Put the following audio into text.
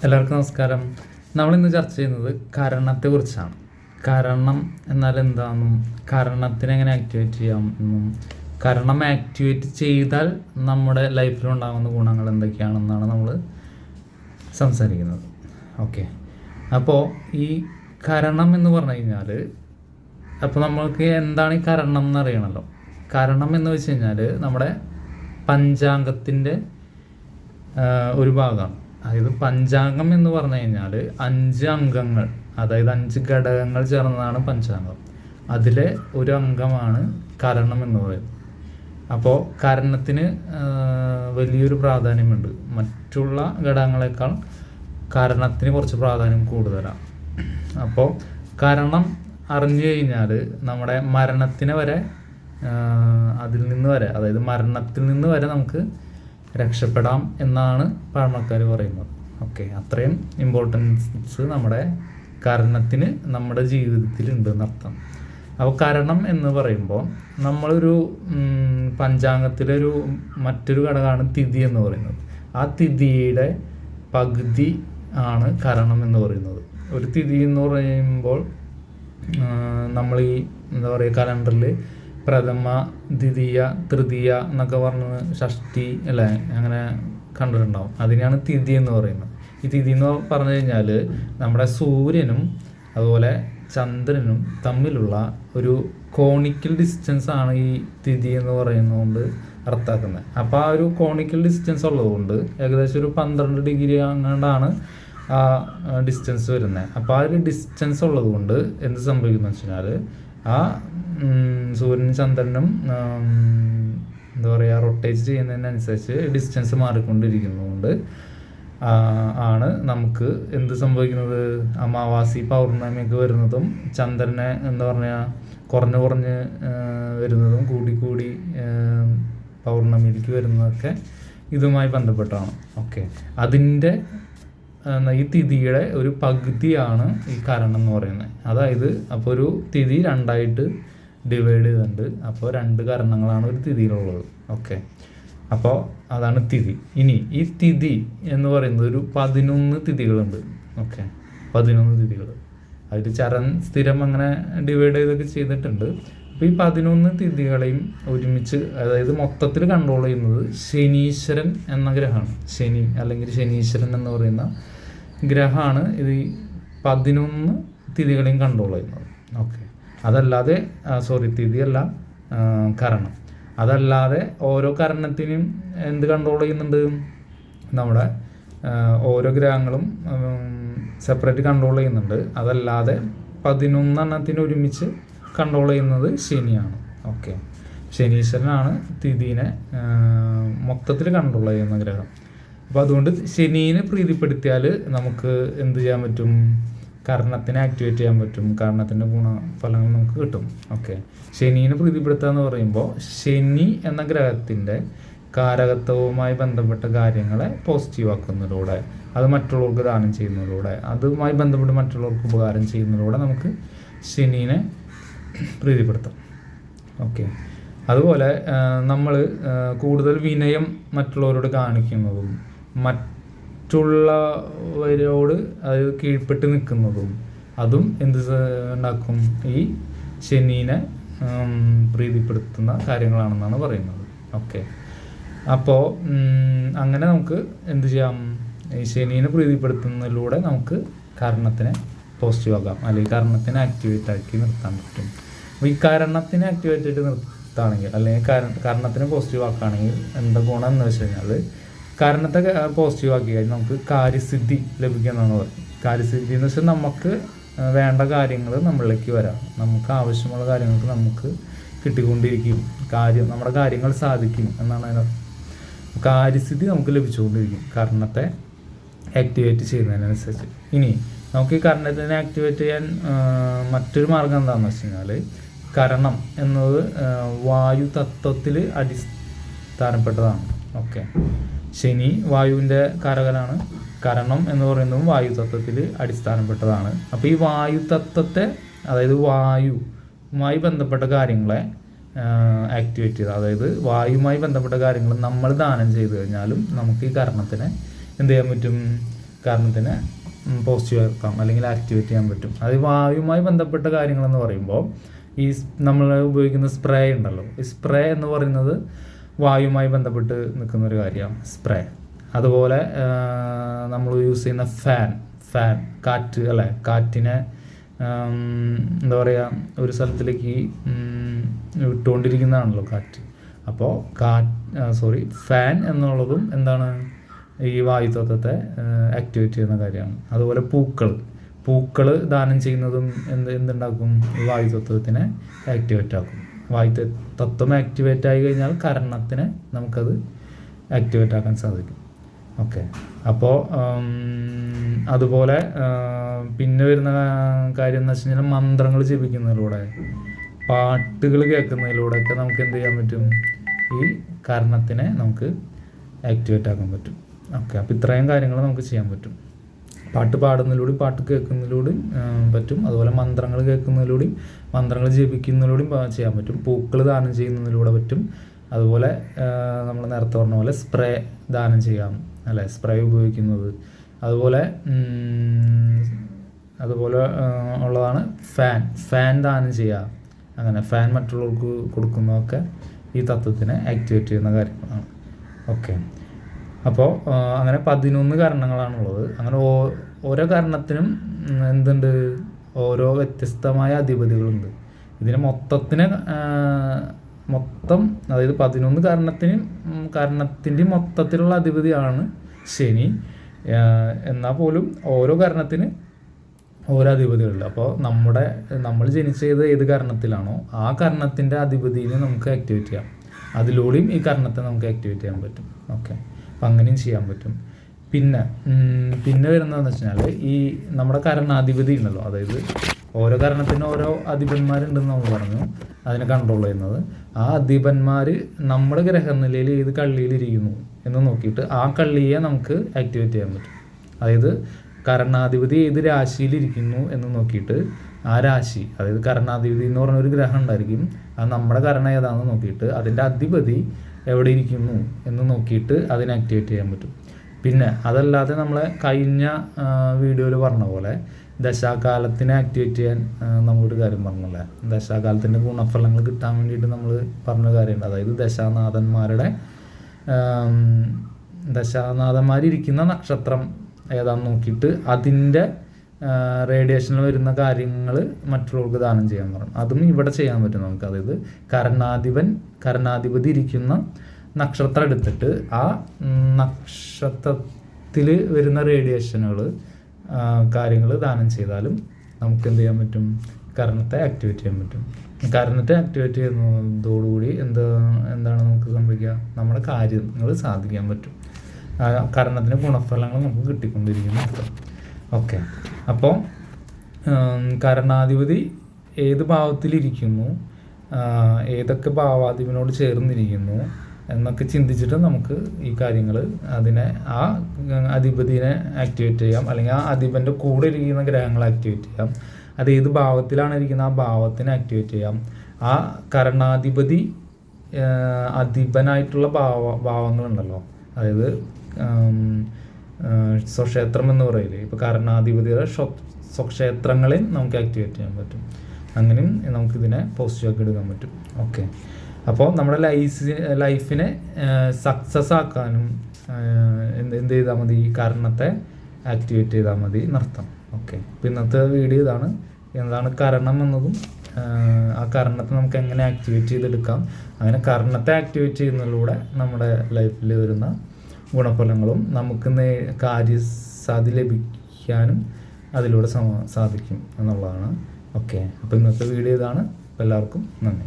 എല്ലാവർക്കും നമസ്കാരം. നമ്മളിന്ന് ചർച്ച ചെയ്യുന്നത് കരണത്തെക്കുറിച്ചാണ്. കരണം എന്നാൽ എന്താണെന്നും കരണത്തിനെ എങ്ങനെ ആക്ടിവേറ്റ് ചെയ്യാം എന്നും കരണം ആക്ടിവേറ്റ് ചെയ്താൽ നമ്മുടെ ലൈഫിലുണ്ടാകുന്ന ഗുണങ്ങൾ എന്തൊക്കെയാണെന്നാണ് നമ്മൾ സംസാരിക്കുന്നത്. ഓക്കെ, അപ്പോൾ ഈ കരണം എന്ന് പറഞ്ഞു കഴിഞ്ഞാൽ അപ്പോൾ നമ്മൾക്ക് എന്താണ് ഈ കരണം എന്ന് അറിയണമല്ലോ. കരണം എന്ന് വെച്ച് കഴിഞ്ഞാൽ നമ്മുടെ പഞ്ചാംഗത്തിൻ്റെ ഒരു ഭാഗമാണ്. അതായത് പഞ്ചാംഗം എന്ന് പറഞ്ഞു കഴിഞ്ഞാൽ 5 അംഗങ്ങൾ, അതായത് 5 ഘടകങ്ങൾ ചേർന്നതാണ് പഞ്ചാംഗം. അതിലെ ഒരു അംഗമാണ് കരണം എന്ന് പറയുന്നത്. അപ്പോൾ കരണത്തിന് വലിയൊരു പ്രാധാന്യമുണ്ട്. മറ്റുള്ള ഘടകങ്ങളെക്കാൾ കരണത്തിന് കുറച്ച് പ്രാധാന്യം കൂടുതലാണ്. അപ്പോൾ കരണം അറിഞ്ഞു കഴിഞ്ഞാൽ നമ്മുടെ മരണത്തിന് വരെ അതിൽ നിന്ന് വരെ, അതായത് മരണത്തിൽ നിന്ന് വരെ നമുക്ക് രക്ഷപ്പെടാം എന്നാണ് പഴമക്കാർ പറയുന്നത്. ഓക്കെ, അത്രയും ഇമ്പോർട്ടൻസ് നമ്മുടെ കരണത്തിന് നമ്മുടെ ജീവിതത്തിൽ ഉണ്ട് എന്നർത്ഥം. അപ്പോൾ കരണം എന്ന് പറയുമ്പോൾ നമ്മളൊരു പഞ്ചാംഗത്തിലൊരു മറ്റൊരു ഘടകമാണ് തിഥി എന്ന് പറയുന്നത്. ആ തിഥിയുടെ പകുതി ആണ് കരണം എന്ന് പറയുന്നത്. ഒരു തിഥി എന്ന് പറയുമ്പോൾ നമ്മൾ ഈ എന്താ പറയുക, കലണ്ടറിൽ പ്രഥമ, ദ്വിതീയ, തൃതീയ എന്നൊക്കെ പറഞ്ഞ് ഷഷ്ടി അല്ലേ, അങ്ങനെ കണ്ടിട്ടുണ്ടാവും. അതിനെയാണ് തിഥി എന്ന് പറയുന്നത്. ഈ തിഥി എന്ന് പറഞ്ഞു കഴിഞ്ഞാൽ നമ്മുടെ സൂര്യനും അതുപോലെ ചന്ദ്രനും തമ്മിലുള്ള ഒരു കോണിക്കൽ ഡിസ്റ്റൻസ് ആണ് ഈ തിഥി എന്ന് പറയുന്നതുകൊണ്ട് അർത്ഥമാക്കുന്നത്. അപ്പോൾ ആ ഒരു കോണിക്കൽ ഡിസ്റ്റൻസ് ഉള്ളതുകൊണ്ട് ഏകദേശം ഒരു 12 ഡിഗ്രി അങ്ങാണ്ടാണ് ആ ഡിസ്റ്റൻസ് വരുന്നത്. അപ്പോൾ ആ ഒരു ഡിസ്റ്റൻസ് ഉള്ളത് കൊണ്ട് എന്ത് സംഭവിക്കുന്നു വെച്ച് കഴിഞ്ഞാൽ ആ സൂര്യനും ചന്ദ്രനും എന്താ പറയുക, റൊട്ടേറ്റ് ചെയ്യുന്നതിനനുസരിച്ച് ഡിസ്റ്റൻസ് മാറിക്കൊണ്ടിരിക്കുന്നതുകൊണ്ട് ആണ് നമുക്ക് എന്ത് സംഭവിക്കുന്നത്, അമാവാസി പൗർണമിയൊക്കെ വരുന്നതും ചന്ദ്രനെ എന്താ പറയുക കുറഞ്ഞ് വരുന്നതും കൂടി പൗർണമിയിലേക്ക് വരുന്നതൊക്കെ ഇതുമായി ബന്ധപ്പെട്ടാണ്. ഓക്കെ, അതിൻ്റെ ഈ തിഥിയുടെ ഒരു പകുതിയാണ് ഈ കരണം എന്ന് പറയുന്നത്. അതായത് അപ്പോൾ ഒരു തിഥി 2ആയിട്ട് ഡിവൈഡ് ചെയ്തിട്ടുണ്ട്. അപ്പോൾ 2 കരണങ്ങളാണ് ഒരു തിഥിയിലുള്ളത്. ഓക്കെ, അപ്പോൾ അതാണ് തിഥി. ഇനി ഈ തിഥി എന്ന് പറയുന്നത് ഒരു 11 തിഥികളുണ്ട്. ഓക്കെ, 11 തിഥികൾ. അതിൽ സ്ഥിരം അങ്ങനെ ഡിവൈഡ് ചെയ്തൊക്കെ ചെയ്തിട്ടുണ്ട്. അപ്പോൾ ഈ 11 തിഥികളെയും ഒരുമിച്ച്, അതായത് മൊത്തത്തിൽ കൺട്രോൾ ചെയ്യുന്നത് ശനീശ്വരൻ എന്ന ഗ്രഹമാണ്. ശനി അല്ലെങ്കിൽ ശനീശ്വരൻ എന്ന് പറയുന്ന ഗ്രഹമാണ് ഇത് 11 തിഥികളെയും കൺട്രോൾ ചെയ്യുന്നത്. ഓക്കെ, അതല്ലാതെ തിഥിയല്ല, കരണം. അതല്ലാതെ ഓരോ കരണത്തിനും എന്ത് കൺട്രോൾ ചെയ്യുന്നുണ്ട്, നമ്മുടെ ഓരോ ഗ്രഹങ്ങളും സെപ്പറേറ്റ് കൺട്രോൾ ചെയ്യുന്നുണ്ട്. അതല്ലാതെ 11 എണ്ണത്തിന് ഒരുമിച്ച് കൺട്രോൾ ചെയ്യുന്നത് ശനിയാണ്. ഓക്കെ, ശനീശ്വരനാണ് തിഥീനെ മൊത്തത്തിൽ കൺട്രോൾ ചെയ്യുന്ന ഗ്രഹം. അപ്പോൾ അതുകൊണ്ട് ശനീനെ പ്രീതിപ്പെടുത്തിയാൽ നമുക്ക് എന്ത് ചെയ്യാൻ പറ്റും, കർണത്തിനെ ആക്ടിവേറ്റ് ചെയ്യാൻ പറ്റും. കർണത്തിൻ്റെ ഗുണഫലങ്ങൾ നമുക്ക് കിട്ടും. ഓക്കെ, ശനീനെ പ്രീതിപ്പെടുത്തുക എന്ന് പറയുമ്പോൾ ശനി എന്ന ഗ്രഹത്തിൻ്റെ കാരകത്വവുമായി ബന്ധപ്പെട്ട കാര്യങ്ങളെ പോസിറ്റീവ് ആക്കുന്നതിലൂടെ, അത് മറ്റുള്ളവർക്ക് ദാനം ചെയ്യുന്നതിലൂടെ, അതുമായി ബന്ധപ്പെട്ട് മറ്റുള്ളവർക്ക് ഉപകാരം ചെയ്യുന്നതിലൂടെ നമുക്ക് ശനീനെ പ്രീതിപ്പെടുത്താം. ഓക്കെ, അതുപോലെ നമ്മൾ കൂടുതൽ വിനയം മറ്റുള്ളവരോട് കാണിക്കുന്നതും മറ്റുള്ളവരോട് അതായത് കീഴ്പ്പെട്ട് നിൽക്കുന്നതും അതും എന്ത് ഉണ്ടാക്കും, ഈ ശനീനെ പ്രീതിപ്പെടുത്തുന്ന കാര്യങ്ങളാണെന്നാണ് പറയുന്നത്. ഓക്കെ, അപ്പോൾ അങ്ങനെ നമുക്ക് എന്ത് ചെയ്യാം, ഈ ശനീനെ പ്രീതിപ്പെടുത്തുന്നതിലൂടെ നമുക്ക് കർണത്തിനെ പോസിറ്റീവ് ആക്കാം, അല്ലെങ്കിൽ കർണത്തിനെ ആക്ടിവേറ്റ് ആക്കി നിർത്താൻ പറ്റും. അപ്പോൾ ഈ കർണത്തിനെ ആക്ടിവേറ്റ് ആയിട്ട് നിർത്തുകയാണെങ്കിൽ, അല്ലെങ്കിൽ കർണത്തിനെ പോസിറ്റീവ് ആക്കുകയാണെങ്കിൽ എന്താ ഗുണം എന്ന് വെച്ച് കഴിഞ്ഞാൽ, കരണത്തെ പോസിറ്റീവ് ആക്കി കഴിഞ്ഞാൽ നമുക്ക് കാര്യസിദ്ധി ലഭിക്കുന്നതാണ് പറയുന്നത്. കാര്യസിദ്ധി എന്ന് വെച്ചാൽ നമുക്ക് വേണ്ട കാര്യങ്ങൾ നമ്മളിലേക്ക് വരാം, നമുക്ക് ആവശ്യമുള്ള കാര്യങ്ങൾക്ക് നമുക്ക് കിട്ടിക്കൊണ്ടിരിക്കും, നമ്മുടെ കാര്യങ്ങൾ സാധിക്കും എന്നാണ് അതിനർത്ഥം. കാര്യസിദ്ധി നമുക്ക് ലഭിച്ചുകൊണ്ടിരിക്കും കർണത്തെ ആക്ടിവേറ്റ് ചെയ്യുന്നതിനനുസരിച്ച്. ഇനി നമുക്ക് ഈ കർണത്തിനെ ആക്ടിവേറ്റ് ചെയ്യാൻ മറ്റൊരു മാർഗം എന്താണെന്ന് വെച്ച് കഴിഞ്ഞാൽ, കരണം എന്നത് വായു തത്വത്തിൽ അടിസ്ഥാനപ്പെട്ടതാണ്. ഓക്കെ, ശനി വായുവിൻ്റെ കാരകനാണ്. കരണം എന്ന് പറയുന്നതും വായു തത്വത്തിൽ അടിസ്ഥാനപ്പെട്ടതാണ്. അപ്പോൾ ഈ വായു തത്വത്തെ, അതായത് വായുവുമായി ബന്ധപ്പെട്ട കാര്യങ്ങളെ ആക്ടിവേറ്റ് ചെയ്ത്, അതായത് വായുവുമായി ബന്ധപ്പെട്ട കാര്യങ്ങൾ നമ്മൾ ദാനം ചെയ്തു കഴിഞ്ഞാലും നമുക്ക് ഈ കർണത്തിനെ എന്ത് ചെയ്യാൻ പറ്റും, കാരണത്തിനെ പോസിറ്റീവ് ആക്കാം അല്ലെങ്കിൽ ആക്ടിവേറ്റ് ചെയ്യാൻ പറ്റും. അത് വായുവുമായി ബന്ധപ്പെട്ട കാര്യങ്ങളെന്ന് പറയുമ്പോൾ ഈ നമ്മൾ ഉപയോഗിക്കുന്ന സ്പ്രേ ഉണ്ടല്ലോ, ഈ സ്പ്രേ എന്ന് പറയുന്നത് വായുവുമായി ബന്ധപ്പെട്ട് നിൽക്കുന്നൊരു കാര്യമാണ് സ്പ്രേ. അതുപോലെ നമ്മൾ യൂസ് ചെയ്യുന്ന ഫാൻ കാറ്റ് അല്ലേ, കാറ്റിനെ എന്താ പറയുക ഒരു സ്ഥലത്തിലേക്ക് വിട്ടുകൊണ്ടിരിക്കുന്നതാണല്ലോ കാറ്റ്. അപ്പോൾ ഫാൻ എന്നുള്ളതും എന്താണ് ഈ വായുതത്വത്തെ ആക്ടിവേറ്റ് ചെയ്യുന്ന കാര്യമാണ്. അതുപോലെ പൂക്കൾ ദാനം ചെയ്യുന്നതും എന്തുണ്ടാക്കും, ഈ വായുതത്വത്തിനെ ആക്ടിവേറ്റ് ആക്കും. വായുതത്വം ആക്ടിവേറ്റ് ആയി കഴിഞ്ഞാൽ കർണത്തിനെ നമുക്കത് ആക്ടിവേറ്റ് ആക്കാൻ സാധിക്കും. ഓക്കെ, അപ്പോൾ അതുപോലെ പിന്നെ വരുന്ന കാര്യം എന്ന് വെച്ച് കഴിഞ്ഞാൽ മന്ത്രങ്ങൾ ജപിക്കുന്നതിലൂടെ, പാട്ടുകൾ കേൾക്കുന്നതിലൂടെയൊക്കെ നമുക്ക് എന്ത് ചെയ്യാൻ പറ്റും, ഈ കർണത്തിനെ നമുക്ക് ആക്ടിവേറ്റ് ആക്കാൻ പറ്റും. ഓക്കെ, അപ്പോൾ ഇത്രയും കാര്യങ്ങൾ നമുക്ക് ചെയ്യാൻ പറ്റും. പാട്ട് പാടുന്നതിലൂടെയും പാട്ട് കേൾക്കുന്നതിലൂടെയും പറ്റും. അതുപോലെ മന്ത്രങ്ങൾ കേൾക്കുന്നതിലൂടെയും മന്ത്രങ്ങൾ ജപിക്കുന്നതിലൂടെയും ചെയ്യാൻ പറ്റും. പൂക്കൾ ദാനം ചെയ്യുന്നതിലൂടെ പറ്റും. അതുപോലെ നമ്മൾ നേരത്തെ പറഞ്ഞ പോലെ സ്പ്രേ ദാനം ചെയ്യാം അല്ലേ, സ്പ്രേ ഉപയോഗിക്കുന്നത്. അതുപോലെ ഉള്ളതാണ് ഫാൻ ദാനം ചെയ്യുക. അങ്ങനെ ഫാൻ മറ്റുള്ളവർക്ക് കൊടുക്കുന്നതൊക്കെ ഈ തത്വത്തിനെ ആക്ടിവേറ്റ് ചെയ്യുന്ന കാര്യങ്ങളാണ്. ഓക്കെ, അപ്പോൾ അങ്ങനെ 11 കാരണങ്ങളാണുള്ളത്. അങ്ങനെ ഓരോ കാരണത്തിനും എന്തുണ്ട്, ഓരോ വ്യത്യസ്തമായ അധിപതികളുണ്ട്. ഇതിന് അതായത് 11 കാരണത്തിൻ്റെ മൊത്തത്തിലുള്ള അധിപതിയാണ് ശനി. എന്നാൽ പോലും ഓരോ കാരണത്തിന് ഓരോ അധിപതികളുണ്ട്. അപ്പോൾ നമ്മൾ ജനിച്ചത് ഏത് കാരണത്തിലാണോ ആ കാരണത്തിൻ്റെ അധിപതിയെ നമുക്ക് ആക്ടിവേറ്റ് ചെയ്യാം. അതിലൂടെയും ഈ കാരണത്തെ നമുക്ക് ആക്ടിവേറ്റ് ചെയ്യാൻ പറ്റും. ഓക്കെ, അപ്പം അങ്ങനെയും ചെയ്യാൻ പറ്റും. പിന്നെ വരുന്നതെന്ന് വെച്ചാൽ ഈ നമ്മുടെ കരണാധിപതി ഉണ്ടല്ലോ, അതായത് ഓരോ കാരണത്തിനും ഓരോ അധിപന്മാരുണ്ടെന്ന് നമ്മൾ പറഞ്ഞു, അതിനെ കൺട്രോൾ ചെയ്യുന്നത്. ആ അധിപന്മാർ നമ്മുടെ ഗ്രഹനിലയിൽ ഏത് കള്ളിയിലിരിക്കുന്നു എന്ന് നോക്കിയിട്ട് ആ കള്ളിയെ നമുക്ക് ആക്ടിവേറ്റ് ചെയ്യാൻ പറ്റും. അതായത് കരണാധിപതി ഏത് രാശിയിലിരിക്കുന്നു എന്ന് നോക്കിയിട്ട് ആ രാശി, അതായത് കരണാധിപതി എന്ന് പറഞ്ഞൊരു ഗ്രഹം ഉണ്ടായിരിക്കും, അത് നമ്മുടെ കരണം ഏതാണെന്ന് നോക്കിയിട്ട് അതിൻ്റെ അധിപതി എവിടെ ഇരിക്കുന്നു എന്ന് നോക്കിയിട്ട് അതിനെ ആക്ടിവേറ്റ് ചെയ്യാൻ പറ്റും. പിന്നെ അതല്ലാതെ നമ്മളെ കഴിഞ്ഞ വീഡിയോയിൽ പറഞ്ഞ പോലെ ദശാകാലത്തിനെ ആക്ടിവേറ്റ് ചെയ്യാൻ നമ്മളൊരു കാര്യം പറഞ്ഞല്ലേ, ദശാകാലത്തിൻ്റെ ഗുണഫലങ്ങൾ കിട്ടാൻ വേണ്ടിയിട്ട് നമ്മൾ പറഞ്ഞ കാര്യമുണ്ട്. അതായത് ദശാനാഥന്മാരിരിക്കുന്ന നക്ഷത്രം ഏതാണെന്ന് നോക്കിയിട്ട് അതിൻ്റെ റേഡിയേഷനിൽ വരുന്ന കാര്യങ്ങൾ മറ്റുള്ളവർക്ക് ദാനം ചെയ്യാൻ പറഞ്ഞു. അതും ഇവിടെ ചെയ്യാൻ പറ്റും നമുക്ക്. അതായത് കരണാധിപതി ഇരിക്കുന്ന നക്ഷത്രം എടുത്തിട്ട് ആ നക്ഷത്രത്തിൽ വരുന്ന റേഡിയേഷനുകൾ കാര്യങ്ങൾ ദാനം ചെയ്താലും നമുക്ക് എന്ത് ചെയ്യാൻ പറ്റും, കരണത്തെ ആക്ടിവേറ്റ് ചെയ്യാൻ പറ്റും. കരണത്തെ ആക്ടിവേറ്റ് ചെയ്യുന്നതോടുകൂടി എന്താണ് നമുക്ക് സംഭവിക്കുക, നമ്മുടെ കാര്യങ്ങൾ സാധിക്കാൻ പറ്റും. കരണത്തിൻ്റെ ഗുണഫലങ്ങൾ നമുക്ക് കിട്ടിക്കൊണ്ടിരിക്കുന്ന അർത്ഥം. ഓക്കെ, അപ്പോൾ കരണാധിപതി ഏത് ഭാവത്തിലിരിക്കുന്നു, ഏതൊക്കെ ഭാവാധിപനോട് ചേർന്നിരിക്കുന്നു എന്നൊക്കെ ചിന്തിച്ചിട്ട് നമുക്ക് ഈ കാര്യങ്ങൾ ആ അധിപതിനെ ആക്ടിവേറ്റ് ചെയ്യാം, അല്ലെങ്കിൽ ആ അധിപൻ്റെ കൂടെ ഇരിക്കുന്ന ഗ്രഹങ്ങളെ ആക്ടിവേറ്റ് ചെയ്യാം. അത് ഏത് ഭാവത്തിലാണ് ഇരിക്കുന്നത് ആ ഭാവത്തിനെ ആക്ടിവേറ്റ് ചെയ്യാം. ആ കരണാധിപതി അധിപനായിട്ടുള്ള ഭാവങ്ങളുണ്ടല്ലോ, അതായത് സ്വക്ഷേത്രം എന്ന് പറയില്ലേ, ഇപ്പോൾ കരണാധിപതിയുടെ സ്വക്ഷേത്രങ്ങളെ നമുക്ക് ആക്ടിവേറ്റ് ചെയ്യാൻ പറ്റും. അങ്ങനെയും നമുക്കിതിനെ പോസിറ്റീവാക്കി എടുക്കാൻ പറ്റും. ഓക്കെ, അപ്പോൾ നമ്മുടെ ലൈഫിനെ സക്സസ് ആക്കാനും എന്ത് ചെയ്താൽ മതി, ഈ കാരണത്തെ ആക്ടിവേറ്റ് ചെയ്താൽ മതി എന്നർത്ഥം. ഓക്കെ, അപ്പോൾ ഇന്നത്തെ വീഡിയോ എന്താണ് കരണം എന്നതും ആ കരണത്തെ നമുക്ക് എങ്ങനെ ആക്ടിവേറ്റ് ചെയ്തെടുക്കാം, അങ്ങനെ കരണത്തെ ആക്ടിവേറ്റ് ചെയ്യുന്നതിലൂടെ നമ്മുടെ ലൈഫിൽ വരുന്ന ഗുണഫലങ്ങളും നമുക്ക് കാര്യസാധ്യത ലഭിക്കാനും അതിലൂടെ സാധിക്കും എന്നുള്ളതാണ്. ഓക്കെ, അപ്പോൾ ഇന്നത്തെ വീഡിയോ ഇതാണ്. എല്ലാവർക്കും നന്ദി.